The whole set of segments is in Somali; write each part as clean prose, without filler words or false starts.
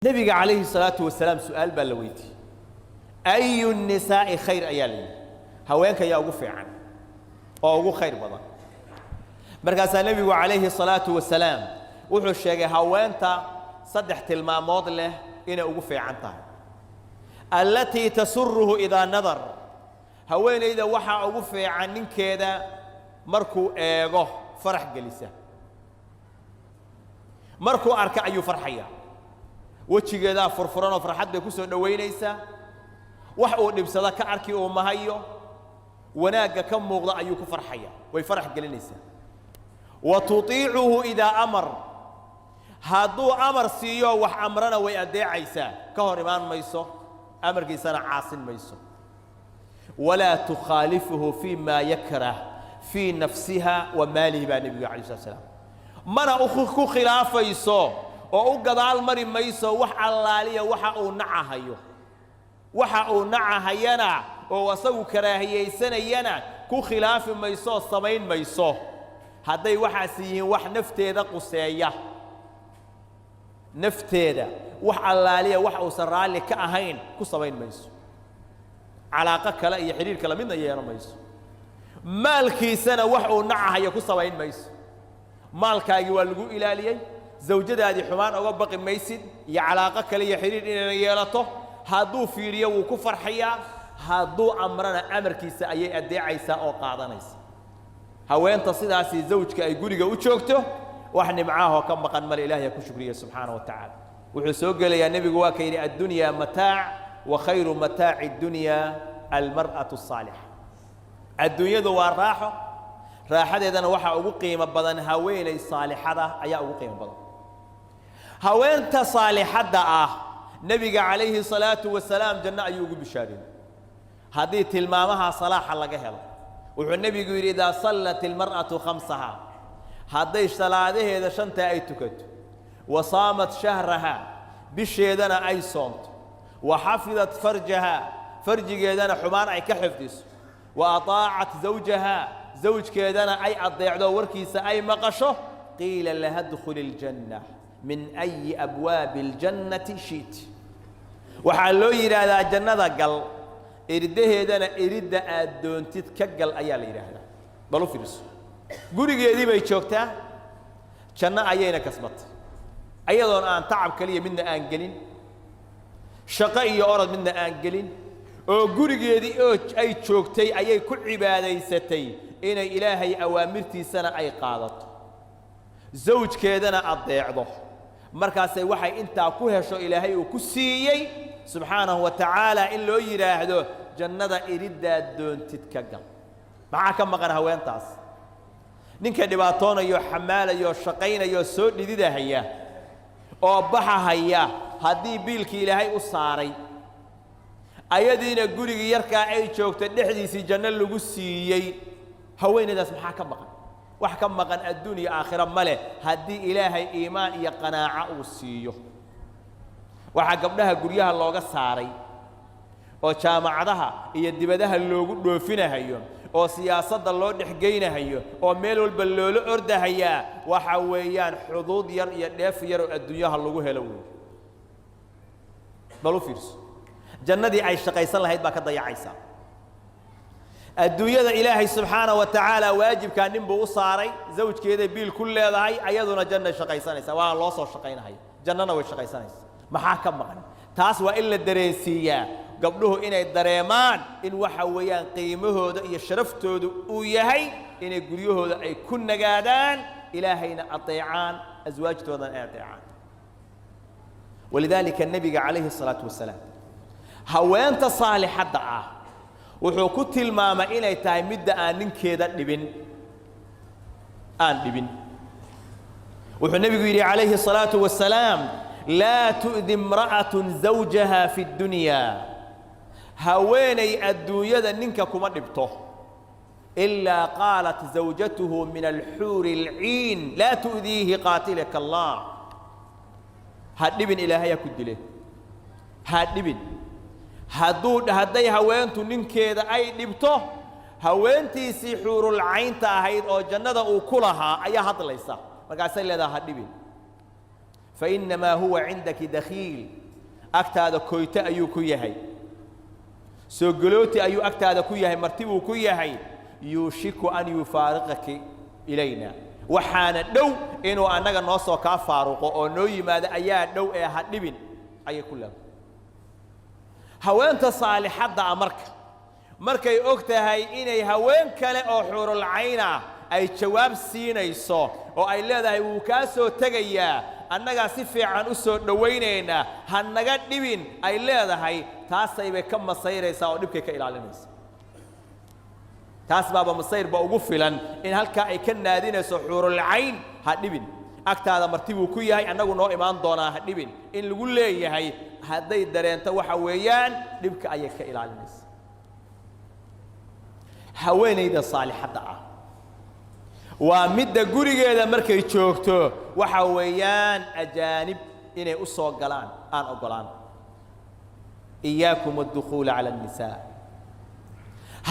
نبي عليه الصلاة والسلام سؤال بالويتي أي النساء خير أيالي هوانك يا أبو فعن أو أبو خير بضا مركز النبي عليه الصلاة والسلام وحو الشيء هوانتا صدحت المامود له إن أبو فعنتها التي تسره إذا نظر هوين إذا وحى أبو فعن كذا مركو إيغو فرح جلسة مركو أركع أيو فرحية وجهي كذا فرفران وفرحات بكسر دوينيسا وحو نبصدا كأركي أمهايو وناقة كم مغضى أيو كفرحية ويفرح جلسة وتطيعه إذا أمر هادو أمر سيو وح أمرنا ويأدي عيسى كهرمان ميسو أمر كيسان عاصن ميسو ولا تخالفه فيما يكره في نفسها وماله بان النبي عليه الصلاة والسلام من أخوك خلاف يسو وأقضى المري ميسو وح اللالية وح أو نعهيو وح أو نعهينا ووسو كراهية سنينا كو خلاف ميسو الصمين ميسو هذي وحاسيه وح نفتي ذا قسية نفتيدا وح اللالية وح وسرالي كأهين كصبين ميسو علاقة كلا يحرير كلا منا يا ميسو مالكي سنة وح ونعها يا كصبين ميسو مالك يولجو إلى لي زوجة هذه حمان أو بقي ميسد يا علاقة كلا يحرير إن يلته هادو فيريا وكفر حيا هادو أمرنا أمر كيسا أي أدي عيسى أو قاعدنيس هوين تصيد هسي زوجك أي جوري وتشوكته وإحنا معاه كم مقام الإله يكون شكريه سبحانه وتعالى وحسوق لي يا نبي واكين الدنيا متاع وخير متاع الدنيا المرأة الصالحة الدنيا دوار راحة إذا وحى أبو قيمة بدن هوين الصالحة أي أبو قيمة بدن هوين تصالحة نبي عليه الصلاة والسلام جنة أيوب بشارين هذه تلمامها صلاح الله جهل والنبي يقول إذا صلت المرأة خمسها هذا صلاته إذا شنت أي تكت وصامت شهرها بشيدنا أي صمت وحفظت فرجها فرج كيدنا حمار أي كحفظ وأطاعت زوجها زوج كيدنا أي أضيع وركيس أي مقشه قيل لها ادخل الجنة من أي أبواب الجنة شئت وحلو إلى الجنة قال إرده هذا إرد أدون تتكجل أيال إلهنا بلو فيرس قولي قديمة يشوكتها شنا أيينا كسبت أيضاً أن تعب كلية منا أنجلين شقائي أرد منا أنجلين قولي قدي أي شوكتي أي كل عبادة ستي إن إلهي أوامرتي سنة أي قادت زوج كيدنا أضيع ضح مركز وحي أنت أكوها شو إلهي وكسيي سبحانه وتعالى إلا يراهدو جنة إريد دون تتكجل معك مقر هوين تاس ninka dhibaatoonayo xamaalayo shaqaynayo soo dhidida haya oo baxa haya hadii biilkii ilaahay u saaray ayadiina guriga yarka ay joogto dhexdiisii janno lagu siiyay haweenadaas maxaa ka maqan wax ka maqan adduunyo aakhira male hadii ilaahay iimaan iyo qanaaca uu siiyo waxa gabdhaha guryaha looga saaray oo jaamacadaha iyo dibadaha loogu dhoofinayo oo siyaasadda loo dhexgeynayo oo meel walba loola ordahayaa waxa weeyaan xuduud yar iyo dheef yar oo adduunyaha lagu helo weey balu fiirso jannadii ay shaqaysan lahayd baa ka dayacaysa adduunyada ilaahay subxaanahu wa ta'ala waajibka ninbuu u saaray zawjkeeda biil ku leedahay ayaduna janna shaqaysanaysa waa loo soo shaqaynahay jannana way shaqaysanaysa maxaa ka maqan taas waa in la dareensiiyaa gabdhuhu inay dareemaan in waxa weeyaan qiimahooda iyo sharaftoodu uu yahay inay guryahooda ay ku nagaadaan ilaahayna ateecaan azwaajtoodan ay ateecaan ولذلك النبي عليه الصلاة والسلام هوانت صالحة wuxuu ku tilmaamay inay tahay mid aan ninkeeda dhibin wuxuu nabigu yiri alayhi salatu wassalam la tu'dhi imra'atun zawjaha fi ad-dunya haweenay adduunyada ninka kuma dhibto illa qalat zawjatuhu min al-hur al-'ain la tu'dhihi qatilaka Allah hadibin ilaahay ku dile hadibin hadday haweentu ninkeeda ay dhibto haweentiisii xuurul caynta ahayd oo jannada uu ku lahaa ayaa hadlaysa markaasay leedahay hadhibin فإنما هو عندك دخيل أكتاد كويت أيو كيهي سوغلوتي أيو أكتاد كيهي مرتبو كيهي يوشك أن يفارقك إلينا وحان دو إنو أنك نوصو كفارق أو نوي ماذا أيا دو إيه هدبين أي كلها هوانت صالحة دا أمرك markay og tahay inay haween kale oo xurul cayna ay jawaab siinayso oo ay leedahay wuu ka soo tagayaa annaga si fiican u soo dhaweynayna hanaga dhibin ay leedahay taasay bay ka masayraysaa oo dhibkay ka ilaalinaysaa taas baaba masayr ba ugu filan in halka ay ka naadinayso xurul cayn ha dhibin agtaada martibuu ku yahay annagu noo imaan doonaa ha dhibin in lagu leeyahay hadday dareento waxa weeyaan dhibka ayay ka ilaalinaysaa haweenayda saalixada ah waa midda gurigeeda markay joogto waxa weeyaan ajaanib inay u soo galaan aan ogolaan iyaakum ad-dukhul ala an-nisaa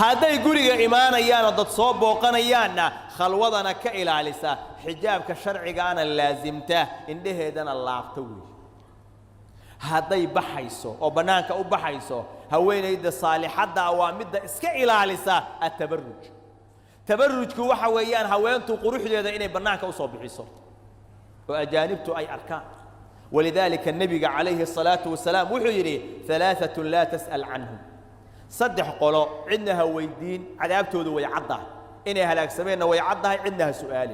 hadday guriga imaanayaan dad soo booqanayaanna khalwadana ka ilaalisa xijaabka sharciga ana laazimta indheheedana laafta weey hadday baxayso oo banaanka u baxayso haweenayda saalixada waa midda iska ilaalisa at-tabarruj tabarrujku waxa weeyaan haweentu quruxdeeda inay banaanka u soo bixiso oo ajaanibtu ay arkaan ولذلك النبي عليه الصلاة والسلام وحيري ثلاثة لا تسأل عنهم صدح قولوا عندها ويدين عذابته ذو ويعضها إنها هلاك سمينا ويعضها عندها سؤال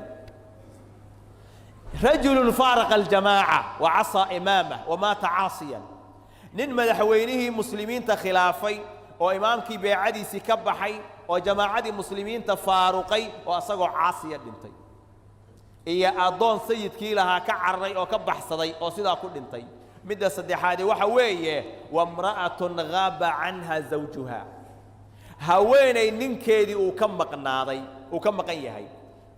رجل فارق الجماعة وعصى إمامه ومات عاصيا نن مدحوينه مسلمين تخلافي وإمامك بيعدي سكبحي وجماعة مسلمين تفارقي وأصغوا عاصيا دنتي إيا أضون سيد كيلها كعري أو كبح صدي أو سيدا كل دنتي مدى صدحادي وحوية وامرأة غاب عنها زوجها هويني ننكيدي وكم مقناضي وكم مقيهي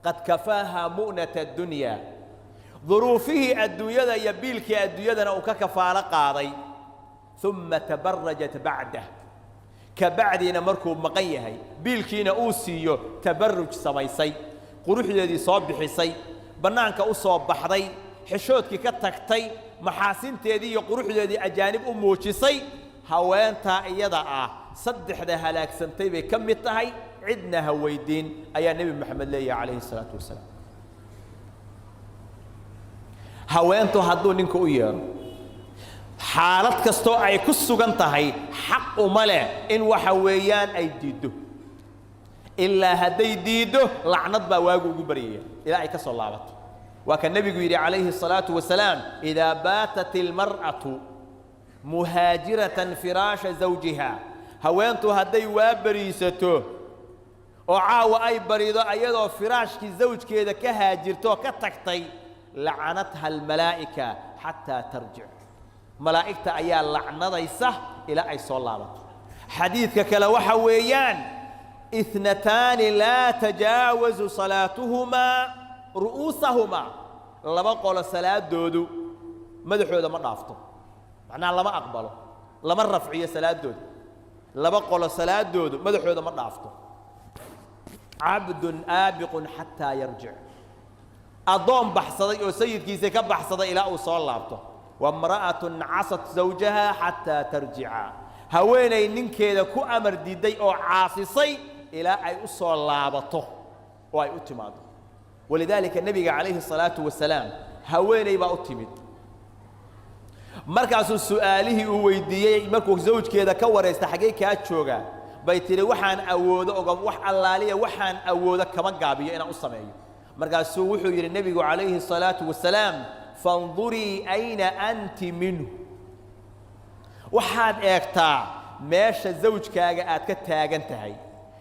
قد كفاها مؤنة الدنيا ظروفه الدنيا يبيلك الدنيا وككفارة قاضي ثم تبرجت بعده كبعدنا مركب مقيهي بيلكينا أوسيو تبرج سميسي قروح الذي صاب بحسي بنانك أصاب بحري حشوتك كتكتي محاسن تيدي قروح الذي أجانب أموشسي هوان تائيضا صدح ده هلاك سنتي بكم التهي عدنا هويدين أي النبي محمد لي عليه الصلاة والسلام هوان تهدون إنكو إياه حالات كستو أي كسو جنتهي حق ملا إن وحويان أي ديدو إلا هدي ديدو لعنت بواجو جبرية إلى أي كسر لعبت وكان النبي يقول عليه الصلاة والسلام إذا باتت المرأة مهاجرة فراش زوجها هوانتو هدي وابريستو وعاو أي بريضة أيضا فراش كي زوج كذا كهاجرتو كتكتي لعنتها الملائكة حتى ترجع ملائكة أيال لعنة يسه إلى أي صلاة حديث كلا وحويان اثنتان لا تجاوز صلاتهما رؤوسهما لما قال صلاة دودو مدحو هذا ما نافته معناه لما أقبله لما رفعية صلاة دودو لما قال صلاة دودو مدحو هذا ما نافته عبد آبق حتى يرجع أضم بحصدي وسيد كيسي كبحصدي إلى أوصال لابته وامرأة عصت زوجها حتى ترجع هويني ننكيدا كو أمر ديدي أو عاصصي إلى أي أصول لابطه وأي أتماد ولذلك النبي عليه الصلاة والسلام هويني بأتمد مركز سؤاله ويديي مركز زوج كذا كور يستحقي كاتشوغا بيتري وحان أودا أو وح اللالية وحان أودا كمان قابية أنا أصمعي مركز سوحو يري النبي عليه الصلاة والسلام فانظري أين أنت منه وحاد إكتا ماشى زوج كاجا أتكتاجنتهاي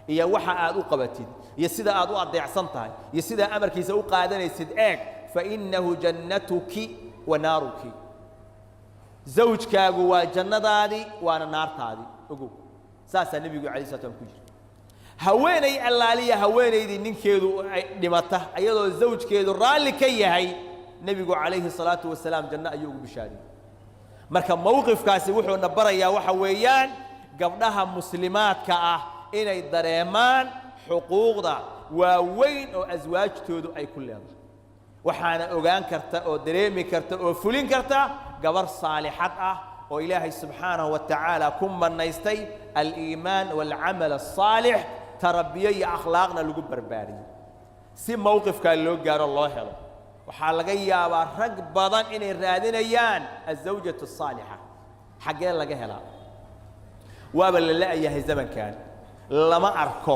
هي وحى أدو قبتين يسيدا أدو أضيعسنتهاي يسيدا أمرك يسوق قادني يسيد فإنه جنتك ونارك زوج كاجو وجنة هذه وأنا نار هذه أقول ساسا النبي عليه الصلاة والسلام هويني اللالية هويني دي ننكيدو دمته أيضا الزوج كيدو رالي كيهاي النبي عليه الصلاة والسلام جنة أيوب بشاري مركب موقف كاسي وحو نبريا وحويان قبلها مسلمات كأه إنay dareemaan xuquuqda waaweyn oo aswaajtoodu ay ku leedahay waxaana ogaan karta oo dareemi karta oo fulin karta gabar saalixad ah oo ilaahay subxaanahu wa tacaala ku manaystay aliimaan waalcamal asaalix tarabiyo iyo akhlaaqna lagu barbaariyey si mowqifkaa loo gaaro loo helo waxaa laga yaabaa rag badan inay raadinayaan azawjatu asaalixa xaggee laga helaa waaba la la'yahay zamankan lama arko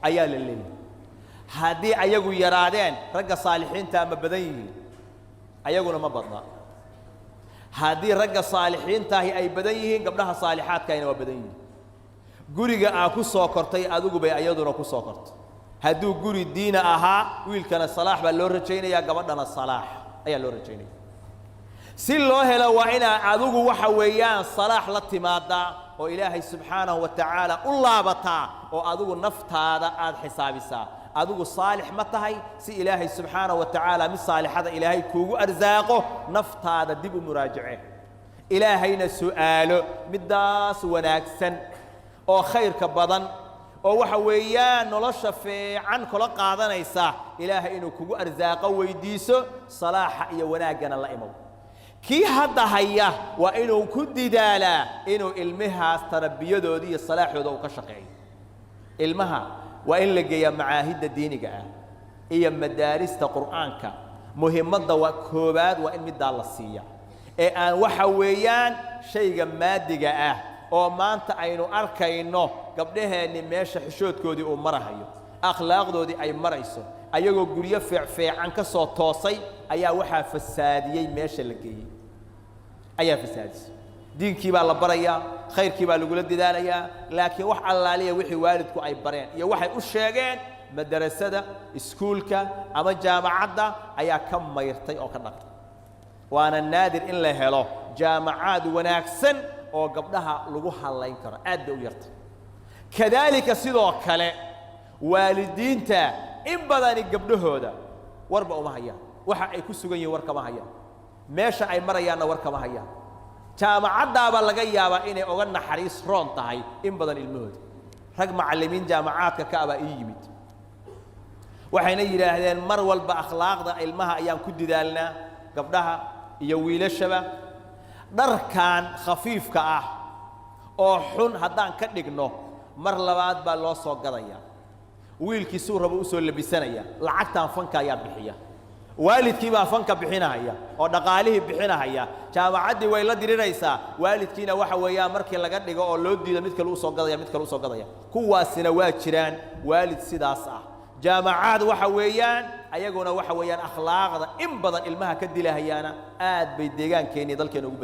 ayaa la leeyahay haddii ayagu yaraadeen ragga saalixiinta ma badan yihiin ayaguna ma badna haddii ragga saalixiintaahi ay badan yihiin gabdhaha saalixaadkaayna waa badan yihiin guriga aa ku soo kortay adigu bay ayaduna ku soo kortay hadduu guri diina ahaa wiilkana salaax baa loo rajaynayaa gabadhana salaax ayaa loo rajaynaya si loo helo waa inaa adigu waxa weeyaan salaax la timaadaa oo ilaahay subxaanahu wa tacaala u laabataa oo adigu naftaada aad xisaabisaa adigu saalix ma tahay si ilaahay subxaanahu wa tacaala mid saalixada ilaahay kuugu arsaaqo naftaada dib u muraajace ilaahayna su'aalo middaas wanaagsan oo khayrka badan oo waxa weeyaan nolosha fiican kula qaadanaysa ilaahay inuu kugu arsaaqo weydiiso salaaxa iyo wanaaggana la imow kii hadda haya waa inuu ku didaalaa inuu ilmahaas tarbiyadooda iyo salaaxooda uu ka shaqeeyo ilmaha waa in la geeyaa macaahidda diiniga ah iyo madaarista qur'aanka muhiimadda waa koobaad waa in middaa la siiya ee aan waxa weeyaan shayga maadiga ah oo maanta aynu arkayno gabdhaheenni meesha xishoodkoodii uu marahayo akhlaaqdoodii ay marayso ayagoo guryo fiican ka soo toosay ayaa waxaa fasaadiyey meesha la geeyey ayaa fasaadisay diinkii baa la barayaa khayrkii baa lagula dadaalayaa laakiin wax allaaliya wixii waalidku ay bareen iyo waxay u sheegeen madarasada iskuulka ama jaamacadda ayaa ka mayrtay oo ka dhaqtay waana naadir in la helo jaamacaad wanaagsan oo gabdhaha lagu halayn karo aad bay u yartay kadaalika sidoo kale waalidiinta in badani gabdhahooda warba uma hayaan waxa ay ku sugan yihiin war kama hayaan meesha ay marayaanna war kama hayaan jaamacaddaaba laga yaabaa inay oga naxariis roon tahay in badan ilmahooda rag macallimiin jaamacaadka ka abaa ii yimid waxayna yidhaahdeen mar walba akhlaaqda ilmaha ayaan ku didaalnaa gabdhaha iyo wiilashaba dharkan khafiifka ah oo xun haddaan ka dhigno mar labaad baa loo soo gadayaa wiilkii suu rabo u soo labisanaya lacagtaan fanka ayaa bixiya waalidkii baa fanka bixinahaya oo dhaqaalihii bixinahaya jaamacaddii way la diriraysaa waalidkiina waxa weeyaan markii laga dhigo oo loo diido mid kale u soo gadaya kuwaasina waa jiraan waalid sidaas ah jaamacaad waxa weeyaan ayaguna waxa weeyaan akhlaaqda in badan ilmaha ka dilahayaana aad bay deegaankeenii dalkeena ugu